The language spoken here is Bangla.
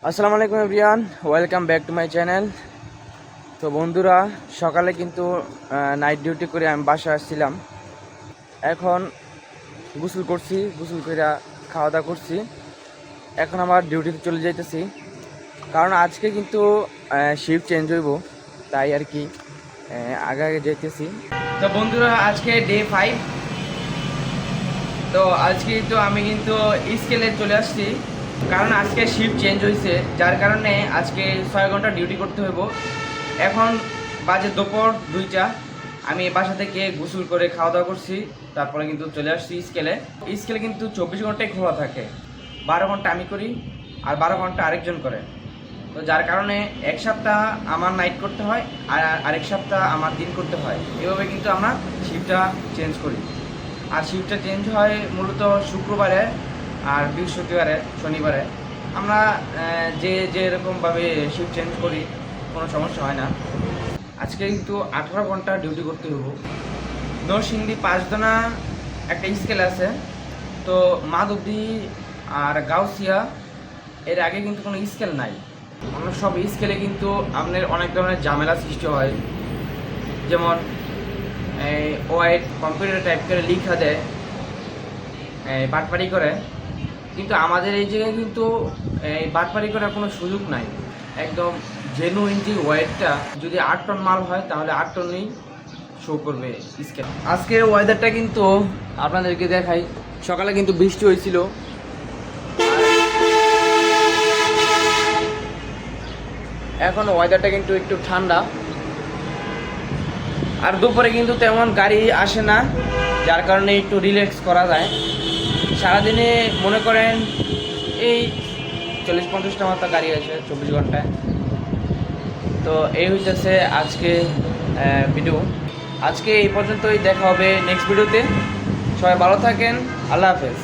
আসসালামু আলাইকুম everyone, welcome back to my channel. তো বন্ধুরা, সকালে কিন্তু নাইট ডিউটি করে আমি বাসায় আসছিলাম। এখন গোসল করছি, গোসল করে খাওয়া দাওয়া করছি। এখন আমার ডিউটিতে চলে যাইতেছি, কারণ আজকে কিন্তু শিফট চেঞ্জ হইব, তাই আর কি আগে আগে যাইতেছি। তো বন্ধুরা, আজকে ডে 5। তো আজকে তো আমি কিন্তু স্কেলে চলে আসছি, কারণ আজকে শিফট চেঞ্জ হয়েছে, যার কারণে আজকে 6 ঘন্টা ডিউটি করতে হইব। এখন বাজে দুপুর 2টা। আমি বাসা থেকে গোসল করে খাওয়া দাওয়া করছি, তারপরে কিন্তু চলে আসছি স্কেলে। স্কেলে কিন্তু 24 ঘন্টাই খোলা থাকে। 12 ঘন্টা আমি করি আর 12 ঘন্টা আরেকজন করে। তো যার কারণে এক সপ্তাহ আমার নাইট করতে হয় আর আরেক সপ্তাহ আমার দিন করতে হয়। এভাবে কিন্তু আমরা শিফটটা চেঞ্জ করি। আর শিফটটা চেঞ্জ হয় মূলত শুক্রবারে আর বৃহস্পতিবারে, শনিবারে। আমরা যেরকমভাবে শিফট চেঞ্জ করি, কোনো সমস্যা হয় না। আজকে কিন্তু 18 ঘন্টা ডিউটি করতে হবো। নরসিংদী 5 একটা স্কেল আছে। তো মাধবদী আর গাউসিয়া এর আগে কিন্তু কোনো স্কেল নাই। অন্য সব স্কেলে কিন্তু আপনার অনেক ধরনের ঝামেলা সৃষ্টি হয়, যেমন ওয়াইড কম্পিউটার টাইপ করে লিখা দেয়, বাটপারি করে। কিন্তু আমাদের এই জায়গায় কিন্তু এই বাটপারি করার কোনো সুযোগ নাই। একদম জেনুইন যে ওয়েটটা, যদি 8 টন মাল হয় তাহলে 8 টনই শো করবে স্কেল। আজকের ওয়েদারটা কিন্তু আপনাদেরকে দেখাই। সকালে কিন্তু বৃষ্টি হয়েছিল, এখন ওয়েদারটা কিন্তু একটু ঠান্ডা। আর দুপুরে কিন্তু তেমন গাড়ি আসে না, যার কারণে একটু রিল্যাক্স করা যায়। সারাদিনে মনে করেন এই 40-50টা মতো গাড়ি আছে 24 ঘন্টায়। তো এই হইতেছে আজকে ভিডিও। আজকে এই পর্যন্তই, দেখা হবে নেক্সট ভিডিওতে। সবাই ভালো থাকেন, আল্লাহ হাফেজ।